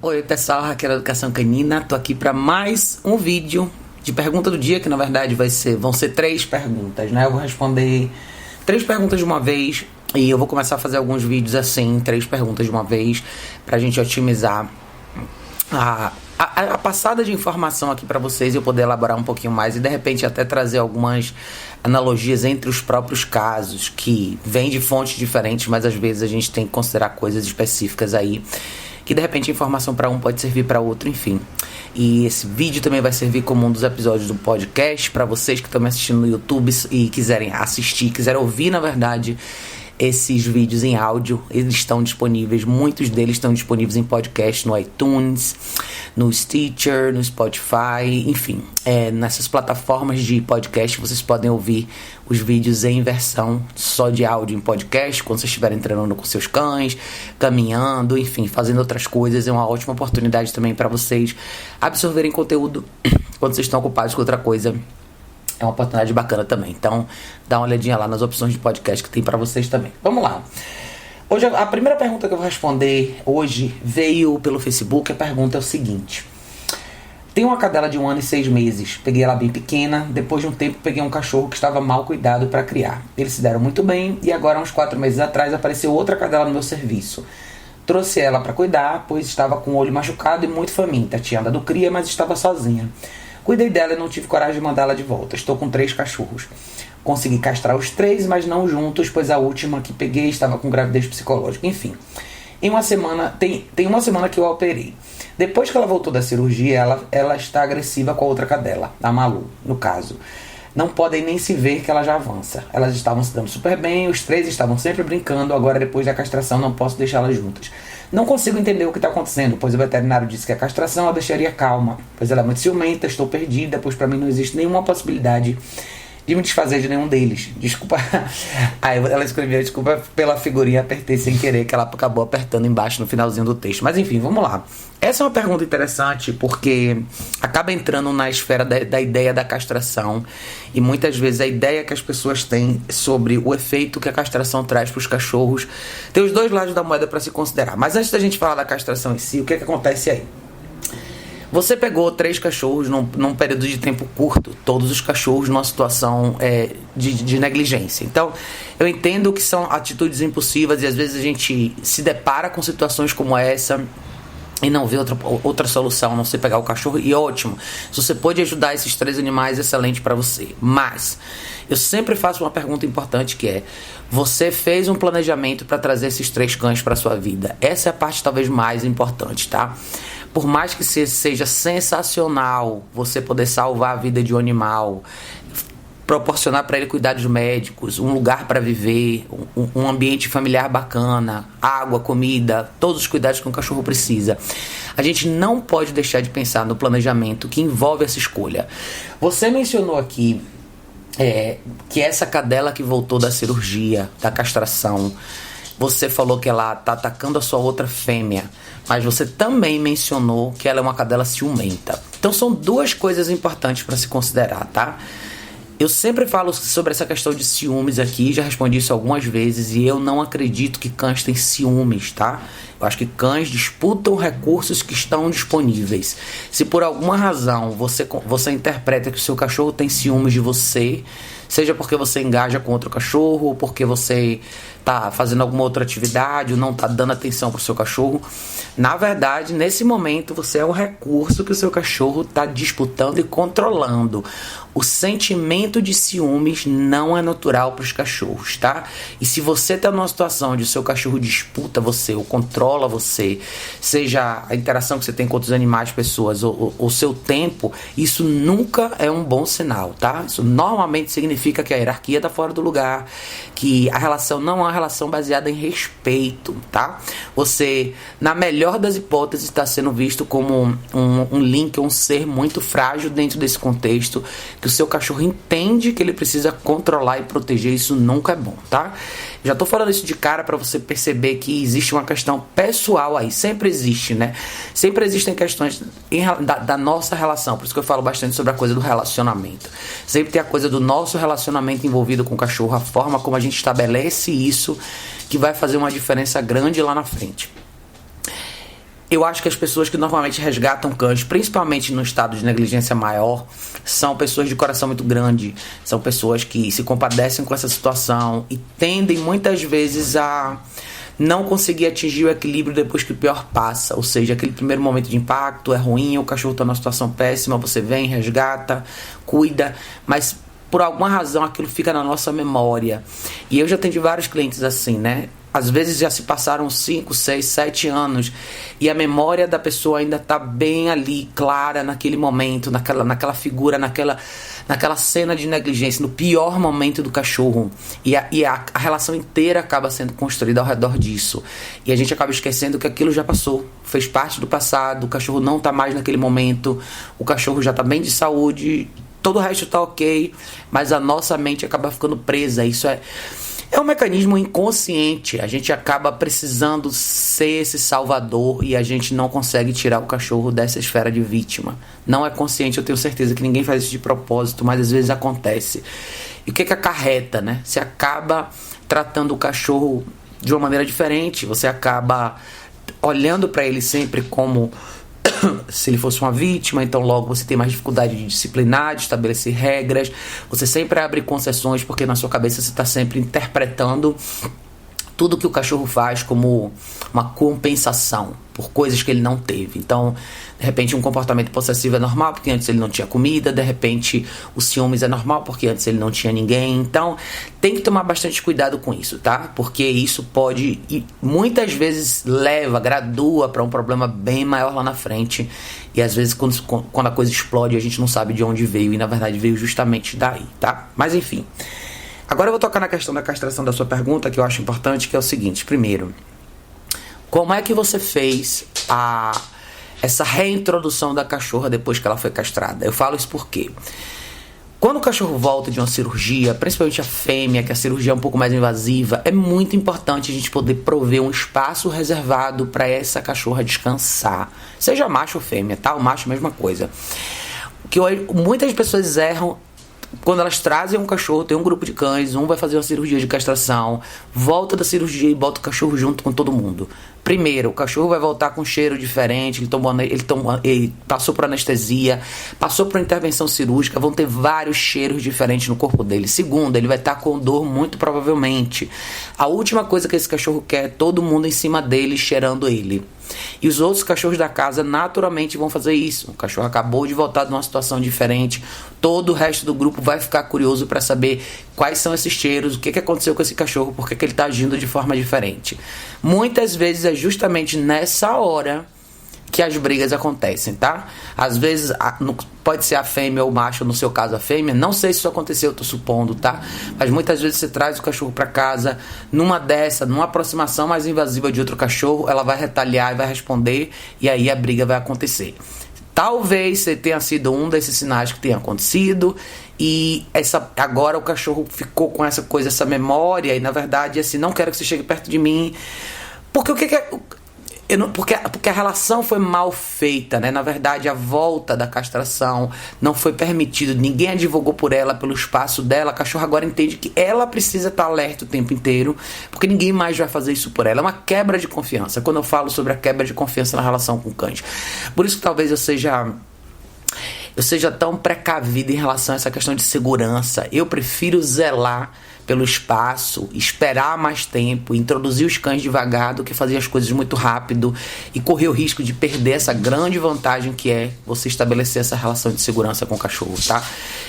Oi pessoal, Raquel da Educação Canina, tô aqui para mais um vídeo de pergunta do dia, que na verdade vão ser 3 perguntas, né? Eu vou responder 3 perguntas de uma vez e eu vou começar a fazer alguns vídeos assim, 3 perguntas de uma vez, pra gente otimizar a passada de informação aqui para vocês e eu poder elaborar um pouquinho mais e de repente até trazer algumas analogias entre os próprios casos que vêm de fontes diferentes, mas às vezes a gente tem que considerar coisas específicas aí que de repente a informação para um pode servir para outro, enfim. E esse vídeo também vai servir como um dos episódios do podcast para vocês que estão me assistindo no YouTube e quiserem assistir, quiserem ouvir, na verdade, esses vídeos em áudio. Eles estão disponíveis, muitos deles estão disponíveis em podcast no iTunes, no Stitcher, no Spotify, enfim, nessas plataformas de podcast vocês podem ouvir os vídeos em versão só de áudio em podcast, quando vocês estiverem treinando com seus cães, caminhando, enfim, fazendo outras coisas. É uma ótima oportunidade também para vocês absorverem conteúdo quando vocês estão ocupados com outra coisa. É uma oportunidade bacana também. Então, dá uma olhadinha lá nas opções de podcast que tem pra vocês também. Vamos lá. Hoje, a primeira pergunta que eu vou responder hoje veio pelo Facebook. A pergunta é o seguinte. Tenho uma cadela de 1 ano e 6 meses. Peguei ela bem pequena. Depois de um tempo, peguei um cachorro que estava mal cuidado para criar. Eles se deram muito bem e agora, uns 4 meses atrás, apareceu outra cadela no meu serviço. Trouxe ela para cuidar, pois estava com o olho machucado e muito faminta. Tinha andado cria, mas estava sozinha. Cuidei dela e não tive coragem de mandá-la de volta. Estou com 3 cachorros. Consegui castrar os 3, mas não juntos, pois a última que peguei estava com gravidez psicológica. Enfim, tem uma semana que eu a operei. Depois que ela voltou da cirurgia, ela está agressiva com a outra cadela, a Malu, no caso. Não podem nem se ver que ela já avança. Elas estavam se dando super bem, os 3 estavam sempre brincando, agora depois da castração não posso deixá-las juntas. Não consigo entender o que está acontecendo, pois o veterinário disse que a castração a deixaria calma, pois ela é muito ciumenta, estou perdida, pois para mim não existe nenhuma possibilidade de me desfazer de nenhum deles. Desculpa. Aí ela escreveu, desculpa pela figurinha, apertei sem querer, que ela acabou apertando embaixo no finalzinho do texto. Mas enfim, vamos lá. Essa é uma pergunta interessante porque acaba entrando na esfera da ideia da castração e muitas vezes a ideia que as pessoas têm sobre o efeito que a castração traz para os cachorros. Tem os dois lados da moeda para se considerar. Mas antes da gente falar da castração em si, o que acontece aí? Você pegou 3 cachorros num período de tempo curto, todos os cachorros numa situação de negligência. Então, eu entendo que são atitudes impulsivas e às vezes a gente se depara com situações como essa e não vê outra solução a não ser pegar o cachorro, e ótimo. Se você pode ajudar esses 3 animais, excelente para você. Mas eu sempre faço uma pergunta importante que é: você fez um planejamento para trazer esses 3 cães para sua vida? Essa é a parte talvez mais importante, tá? Por mais que seja sensacional você poder salvar a vida de um animal, proporcionar para ele cuidados médicos, um lugar para viver, um ambiente familiar bacana, água, comida, todos os cuidados que um cachorro precisa, a gente não pode deixar de pensar no planejamento que envolve essa escolha. Você mencionou aqui que essa cadela que voltou da cirurgia, da castração, você falou que ela está atacando a sua outra fêmea, mas você também mencionou que ela é uma cadela ciumenta. Então são 2 coisas importantes para se considerar, tá? Eu sempre falo sobre essa questão de ciúmes aqui, já respondi isso algumas vezes, e eu não acredito que cães têm ciúmes, tá? Eu acho que cães disputam recursos que estão disponíveis. Se por alguma razão você interpreta que o seu cachorro tem ciúmes de você, seja porque você engaja com outro cachorro, ou porque você tá fazendo alguma outra atividade, ou não tá dando atenção pro seu cachorro, na verdade, nesse momento, você é o recurso que o seu cachorro tá disputando e controlando. O sentimento de ciúmes não é natural para os cachorros, tá? E se você tá numa situação onde o seu cachorro disputa você ou controla você, seja a interação que você tem com outros animais, pessoas, ou o seu tempo, isso nunca é um bom sinal, tá? Isso normalmente significa que a hierarquia tá fora do lugar, que a relação não é uma relação baseada em respeito, tá? Você, na melhor das hipóteses, está sendo visto como um link, um ser muito frágil dentro desse contexto, que o seu cachorro entende que ele precisa controlar e proteger. Isso nunca é bom, tá? Já tô falando isso de cara para você perceber que existe uma questão pessoal aí. Sempre existe, né? Sempre existem questões da nossa relação. Por isso que eu falo bastante sobre a coisa do relacionamento. Sempre tem a coisa do nosso relacionamento envolvido com o cachorro, a forma como a gente estabelece isso, que vai fazer uma diferença grande lá na frente. Eu acho que as pessoas que normalmente resgatam cães, principalmente no estado de negligência maior, são pessoas de coração muito grande. São pessoas que se compadecem com essa situação e tendem muitas vezes a não conseguir atingir o equilíbrio depois que o pior passa. Ou seja, aquele primeiro momento de impacto é ruim, o cachorro está numa situação péssima, você vem, resgata, cuida, mas por alguma razão aquilo fica na nossa memória. E eu já atendi vários clientes assim, né? Às vezes já se passaram 5, 6, 7 anos e a memória da pessoa ainda está bem ali, clara naquele momento, naquela figura, naquela cena de negligência, no pior momento do cachorro. E a relação inteira acaba sendo construída ao redor disso. E a gente acaba esquecendo que aquilo já passou, fez parte do passado, o cachorro não está mais naquele momento, o cachorro já está bem de saúde, todo o resto está ok, mas a nossa mente acaba ficando presa. Isso é um mecanismo inconsciente. A gente acaba precisando ser esse salvador e a gente não consegue tirar o cachorro dessa esfera de vítima. Não é consciente, eu tenho certeza que ninguém faz isso de propósito, mas às vezes acontece. E o que acarreta, né? Você acaba tratando o cachorro de uma maneira diferente, você acaba olhando para ele sempre como se ele fosse uma vítima, então logo você tem mais dificuldade de disciplinar, de estabelecer regras, você sempre abre concessões porque na sua cabeça você está sempre interpretando tudo que o cachorro faz como uma compensação por coisas que ele não teve. Então, de repente, um comportamento possessivo é normal porque antes ele não tinha comida, de repente o ciúmes é normal porque antes ele não tinha ninguém. Então, tem que tomar bastante cuidado com isso, tá? Porque isso pode, e muitas vezes gradua para um problema bem maior lá na frente. E às vezes quando a coisa explode, a gente não sabe de onde veio e na verdade veio justamente daí, tá? Mas enfim. Agora eu vou tocar na questão da castração da sua pergunta, que eu acho importante, que é o seguinte. Primeiro, como é que você fez essa reintrodução da cachorra depois que ela foi castrada? Eu falo isso porque quando o cachorro volta de uma cirurgia, principalmente a fêmea, que a cirurgia é um pouco mais invasiva, é muito importante a gente poder prover um espaço reservado para essa cachorra descansar. Seja macho ou fêmea, tá? O macho é a mesma coisa. Que muitas pessoas erram quando elas trazem um cachorro, tem um grupo de cães, um vai fazer uma cirurgia de castração, volta da cirurgia e bota o cachorro junto com todo mundo. Primeiro, o cachorro vai voltar com um cheiro diferente, ele passou por anestesia, passou por intervenção cirúrgica, vão ter vários cheiros diferentes no corpo dele. Segundo, ele vai estar com dor muito provavelmente. A última coisa que esse cachorro quer é todo mundo em cima dele, cheirando ele. E os outros cachorros da casa naturalmente vão fazer isso. O cachorro acabou de voltar de uma situação diferente, todo o resto do grupo vai ficar curioso para saber quais são esses cheiros, o que aconteceu com esse cachorro, por que ele está agindo de forma diferente. Muitas vezes é justamente nessa hora que as brigas acontecem, tá? Às vezes pode ser a fêmea ou o macho, no seu caso a fêmea, não sei se isso aconteceu, eu tô supondo, tá? Mas muitas vezes você traz o cachorro para casa, numa aproximação mais invasiva de outro cachorro, ela vai retaliar e vai responder, e aí a briga vai acontecer. Talvez você tenha sido um desses sinais que tenha acontecido, e agora o cachorro ficou com essa coisa, essa memória, e na verdade assim, não quero que você chegue perto de mim, porque porque a relação foi mal feita, né? Na verdade, a volta da castração não foi permitida, ninguém advogou por ela, pelo espaço dela. A cachorra agora entende que ela precisa estar alerta o tempo inteiro, porque ninguém mais vai fazer isso por ela. É uma quebra de confiança, quando eu falo sobre a quebra de confiança na relação com cães. Por isso que talvez eu seja tão precavido em relação a essa questão de segurança. Eu prefiro zelar pelo espaço, esperar mais tempo, introduzir os cães devagar do que fazer as coisas muito rápido e correr o risco de perder essa grande vantagem que é você estabelecer essa relação de segurança com o cachorro, tá?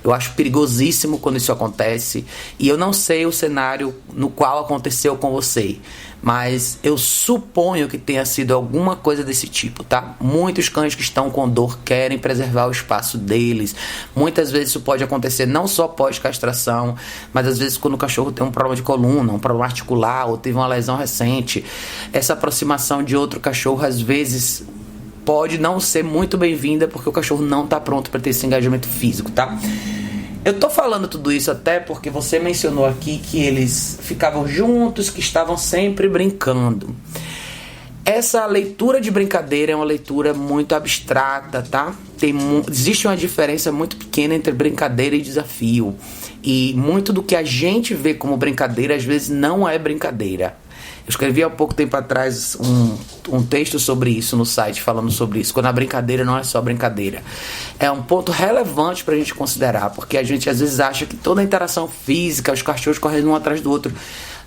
Eu acho perigosíssimo quando isso acontece e eu não sei o cenário no qual aconteceu com você, mas eu suponho que tenha sido alguma coisa desse tipo, tá? Muitos cães que estão com dor querem preservar o espaço deles. Muitas vezes isso pode acontecer não só pós-castração, mas às vezes quando o cachorro tem um problema de coluna, um problema articular ou teve uma lesão recente. Essa aproximação de outro cachorro às vezes pode não ser muito bem-vinda porque o cachorro não está pronto para ter esse engajamento físico, tá? Eu tô falando tudo isso até porque você mencionou aqui que eles ficavam juntos, que estavam sempre brincando. Essa leitura de brincadeira é uma leitura muito abstrata, tá? Existe uma diferença muito pequena entre brincadeira e desafio. E muito do que a gente vê como brincadeira, às vezes não é brincadeira. Eu escrevi há pouco tempo atrás um texto sobre isso no site, falando sobre isso, quando a brincadeira não é só brincadeira. É um ponto relevante pra gente considerar, porque a gente às vezes acha que toda a interação física, os cachorros correndo um atrás do outro,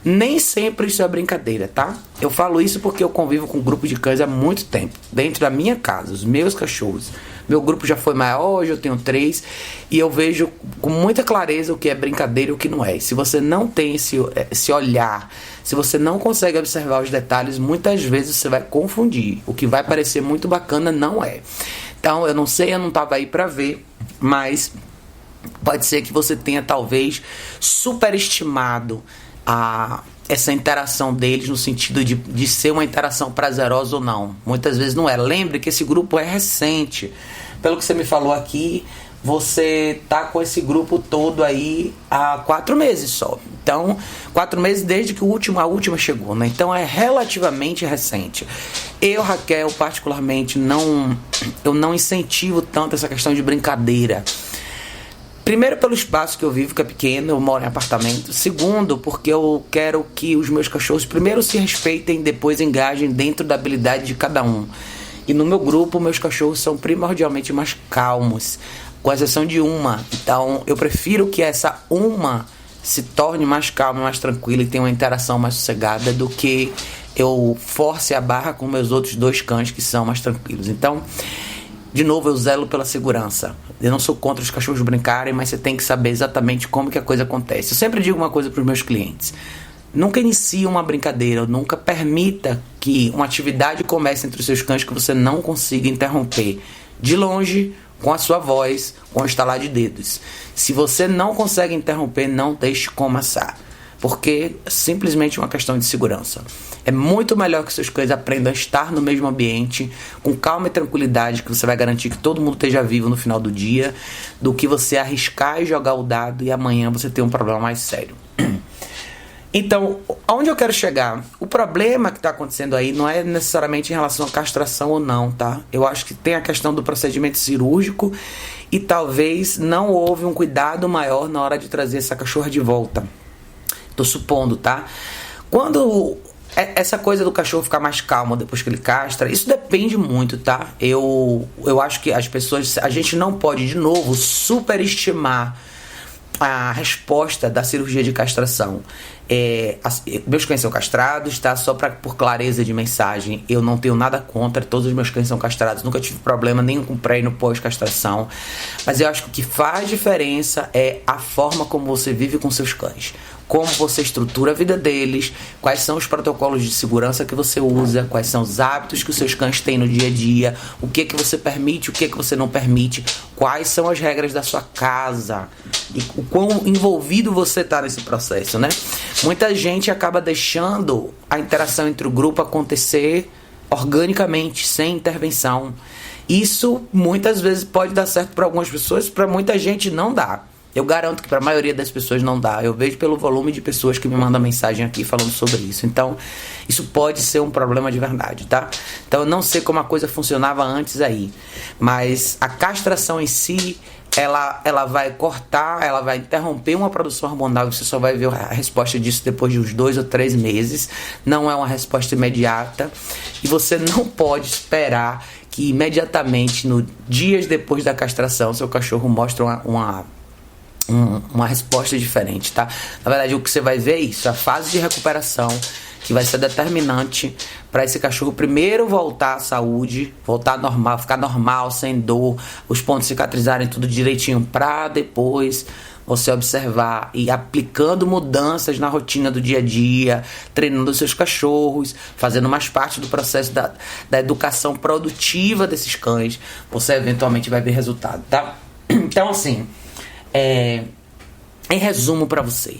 nem sempre isso é brincadeira, tá? Eu falo isso porque eu convivo com um grupo de cães há muito tempo, dentro da minha casa, os meus cachorros. Meu grupo já foi maior, hoje eu tenho 3, e eu vejo com muita clareza o que é brincadeira e o que não é. Se você não tem esse olhar, se você não consegue observar os detalhes, muitas vezes você vai confundir. O que vai parecer muito bacana não é. Então, eu não sei, eu não estava aí para ver, mas pode ser que você tenha talvez superestimado essa interação deles no sentido de ser uma interação prazerosa ou não. Muitas vezes não é. Lembre que esse grupo é recente. Pelo que você me falou aqui, você tá com esse grupo todo aí há 4 meses só. Então, 4 meses desde que a última chegou, né? Então é relativamente recente. Eu, Raquel, particularmente, eu não incentivo tanto essa questão de brincadeira. Primeiro, pelo espaço que eu vivo, que é pequeno, eu moro em apartamento. Segundo, porque eu quero que os meus cachorros primeiro se respeitem, depois engajem dentro da habilidade de cada um. E no meu grupo, meus cachorros são primordialmente mais calmos, com exceção de uma. Então, eu prefiro que essa uma se torne mais calma, mais tranquila e tenha uma interação mais sossegada do que eu force a barra com meus outros 2 cães que são mais tranquilos. Então, de novo, eu zelo pela segurança. Eu não sou contra os cachorros brincarem, mas você tem que saber exatamente como que a coisa acontece. Eu sempre digo uma coisa para os meus clientes. Nunca inicie uma brincadeira, nunca permita que uma atividade comece entre os seus cães que você não consiga interromper. De longe, com a sua voz, com o estalar de dedos. Se você não consegue interromper, não deixe começar. Porque é simplesmente uma questão de segurança. É muito melhor que seus cães aprendam a estar no mesmo ambiente, com calma e tranquilidade, que você vai garantir que todo mundo esteja vivo no final do dia, do que você arriscar e jogar o dado e amanhã você ter um problema mais sério. Então, aonde eu quero chegar? O problema que está acontecendo aí não é necessariamente em relação à castração ou não, tá? Eu acho que tem a questão do procedimento cirúrgico e talvez não houve um cuidado maior na hora de trazer essa cachorra de volta. Tô supondo, tá? Quando essa coisa do cachorro ficar mais calmo depois que ele castra, isso depende muito, tá? Eu acho que as pessoas, a gente não pode, de novo, superestimar a resposta da cirurgia de castração. Meus cães são castrados, tá? Só por clareza de mensagem, eu não tenho nada contra, todos os meus cães são castrados, nunca tive problema nenhum com pré e no pós-castração, mas eu acho que o que faz diferença é a forma como você vive com seus cães, como você estrutura a vida deles, quais são os protocolos de segurança que você usa, quais são os hábitos que os seus cães têm no dia a dia, o que que você permite, o que que você não permite, quais são as regras da sua casa e o quão envolvido você está nesse processo, né? Muita gente acaba deixando a interação entre o grupo acontecer organicamente, sem intervenção. Isso muitas vezes pode dar certo para algumas pessoas, para muita gente não dá. Eu garanto que para a maioria das pessoas não dá. Eu vejo pelo volume de pessoas que me mandam mensagem aqui falando sobre isso. Então, isso pode ser um problema de verdade, tá? Então, eu não sei como a coisa funcionava antes aí. Mas a castração em si, ela vai cortar, ela vai interromper uma produção hormonal. Você só vai ver a resposta disso depois de uns 2 ou 3 meses. Não é uma resposta imediata. E você não pode esperar que imediatamente, no dias depois da castração, seu cachorro mostre uma resposta diferente, tá? Na verdade, o que você vai ver é isso, a fase de recuperação, que vai ser determinante para esse cachorro primeiro voltar à saúde, voltar normal, ficar normal, sem dor, os pontos cicatrizarem tudo direitinho, para depois você observar e aplicando mudanças na rotina do dia a dia, treinando os seus cachorros, fazendo mais parte do processo da educação produtiva desses cães, você eventualmente vai ver resultado, tá? Então, assim, em resumo para você,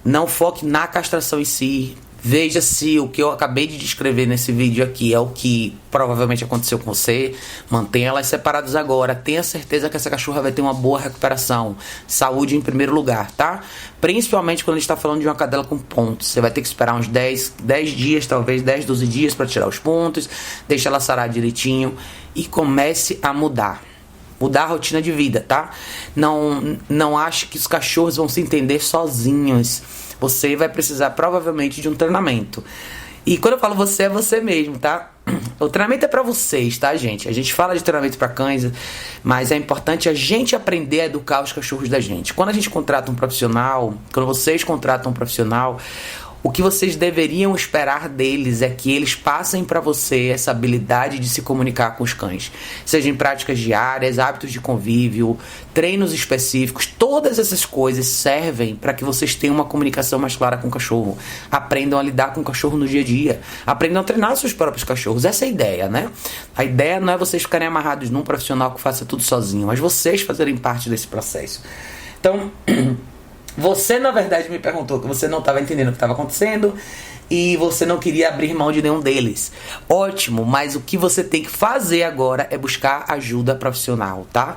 não foque na castração em si. Veja se o que eu acabei de descrever nesse vídeo aqui é o que provavelmente aconteceu com você. Mantenha elas separadas agora. Tenha certeza que essa cachorra vai ter uma boa recuperação. Saúde em primeiro lugar, tá? Principalmente quando a gente está falando de uma cadela com pontos. Você vai ter que esperar uns 10 dias, talvez 10, 12 dias para tirar os pontos. Deixa ela sarar direitinho e comece a mudar a rotina de vida, tá? Não ache que os cachorros vão se entender sozinhos. Você vai precisar provavelmente de um treinamento. E quando eu falo você, é você mesmo, tá? O treinamento é pra vocês, tá, gente? A gente fala de treinamento pra cães, mas é importante a gente aprender a educar os cachorros da gente. Quando a gente contrata um profissional, quando vocês contratam um profissional, o que vocês deveriam esperar deles é que eles passem para você essa habilidade de se comunicar com os cães. Seja em práticas diárias, hábitos de convívio, treinos específicos, todas essas coisas servem para que vocês tenham uma comunicação mais clara com o cachorro. Aprendam a lidar com o cachorro no dia a dia. Aprendam a treinar seus próprios cachorros. Essa é a ideia, né? A ideia não é vocês ficarem amarrados num profissional que faça tudo sozinho, mas vocês fazerem parte desse processo. Então... Você, na verdade, me perguntou que você não estava entendendo o que estava acontecendo e você não queria abrir mão de nenhum deles. Ótimo, mas o que você tem que fazer agora é buscar ajuda profissional, tá?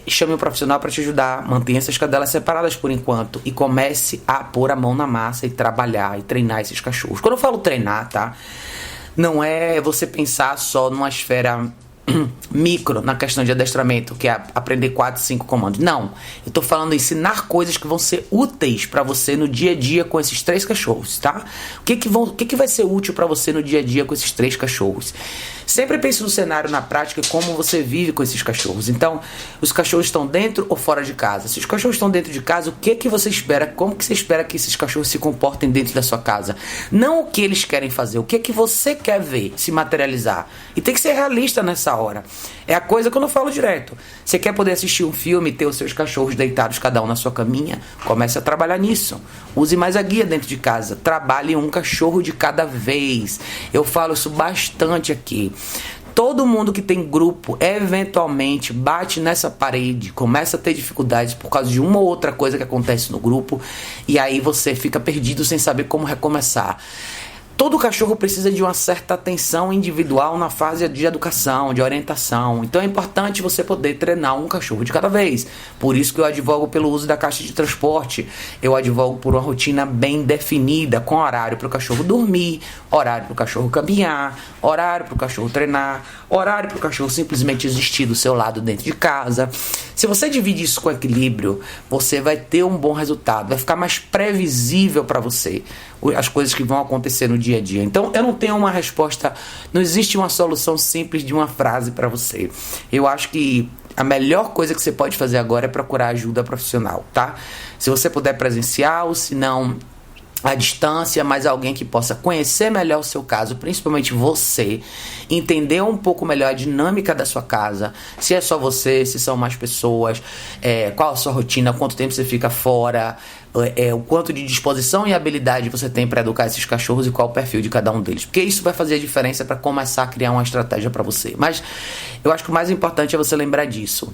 Chame um profissional para te ajudar, mantenha essas cadelas separadas por enquanto e comece a pôr a mão na massa e trabalhar e treinar esses cachorros. Quando eu falo treinar, tá? Não é você pensar só numa esfera... micro na questão de adestramento, que é aprender 4, 5 comandos. Não, eu tô falando ensinar coisas que vão ser úteis para você no dia a dia com esses 3 cachorros, tá? O que vai ser útil para você no dia a dia com esses 3 cachorros? Sempre pense no cenário, na prática, como você vive com esses cachorros. Então, os cachorros estão dentro ou fora de casa? Se os cachorros estão dentro de casa, o que você espera? Como que você espera que esses cachorros se comportem dentro da sua casa? Não o que eles querem fazer, o que você quer ver se materializar. E tem que ser realista nessa hora. É a coisa que eu não falo direto. Você quer poder assistir um filme e ter os seus cachorros deitados cada um na sua caminha? Comece a trabalhar nisso. Use mais a guia dentro de casa. Trabalhe um cachorro de cada vez. Eu falo isso bastante aqui. Todo mundo que tem grupo, eventualmente, bate nessa parede, começa a ter dificuldades por causa de uma ou outra coisa que acontece no grupo, e aí você fica perdido sem saber como recomeçar. Todo cachorro precisa de uma certa atenção individual na fase de educação, de orientação. Então é importante você poder treinar um cachorro de cada vez. Por isso que eu advogo pelo uso da caixa de transporte. Eu advogo por uma rotina bem definida, com horário para o cachorro dormir, horário para o cachorro caminhar, horário para o cachorro treinar, horário para o cachorro simplesmente existir do seu lado dentro de casa. Se você divide isso com equilíbrio, você vai ter um bom resultado. Vai ficar mais previsível para você as coisas que vão acontecer no dia a dia. Então, eu não tenho uma resposta, não existe uma solução simples de uma frase para você. Eu acho que a melhor coisa que você pode fazer agora é procurar ajuda profissional, tá? Se você puder presencial, se não à distância, mas alguém que possa conhecer melhor o seu caso, principalmente você, entender um pouco melhor a dinâmica da sua casa, se é só você, se são mais pessoas, qual a sua rotina, quanto tempo você fica fora, o quanto de disposição e habilidade você tem para educar esses cachorros e qual o perfil de cada um deles, porque isso vai fazer a diferença para começar a criar uma estratégia para você. Mas eu acho que o mais importante é você lembrar disso.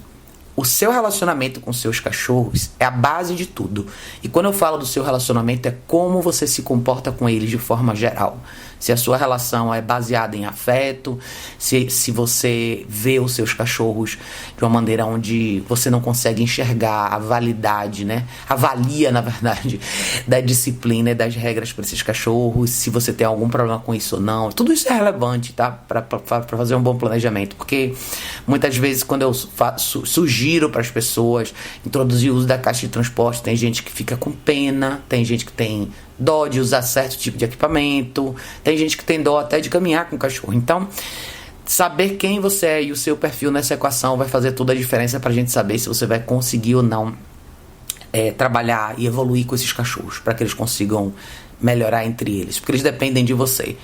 O seu relacionamento com seus cachorros é a base de tudo. E quando eu falo do seu relacionamento, é como você se comporta com eles de forma geral. Se a sua relação é baseada em afeto, se você vê os seus cachorros de uma maneira onde você não consegue enxergar a validade, né? Avalia, na verdade, da disciplina e das regras para esses cachorros, se você tem algum problema com isso ou não. Tudo isso é relevante, tá? Para fazer um bom planejamento. Porque muitas vezes, quando eu sugiro para as pessoas introduzir o uso da caixa de transporte, tem gente que fica com pena, tem gente que tem dó de usar certo tipo de equipamento, tem gente que tem dó até de caminhar com o cachorro. Então, saber quem você é e o seu perfil nessa equação vai fazer toda a diferença pra gente saber se você vai conseguir ou não trabalhar e evoluir com esses cachorros, para que eles consigam melhorar entre eles, porque eles dependem de você.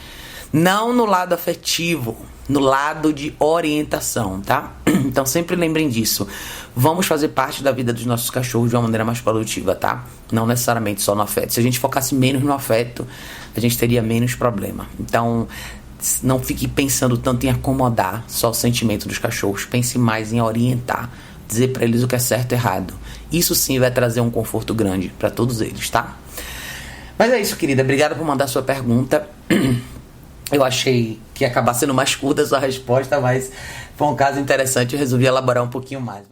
Não no lado afetivo, no lado de orientação, tá? Então sempre lembrem disso. Vamos fazer parte da vida dos nossos cachorros de uma maneira mais produtiva, tá? Não necessariamente só no afeto. Se a gente focasse menos no afeto, a gente teria menos problema. Então, não fique pensando tanto em acomodar só o sentimento dos cachorros. Pense mais em orientar, dizer pra eles o que é certo e errado. Isso sim vai trazer um conforto grande pra todos eles, tá? Mas é isso, querida. Obrigado por mandar sua pergunta. Eu achei que ia acabar sendo mais curta a sua resposta, mas foi um caso interessante e eu resolvi elaborar um pouquinho mais.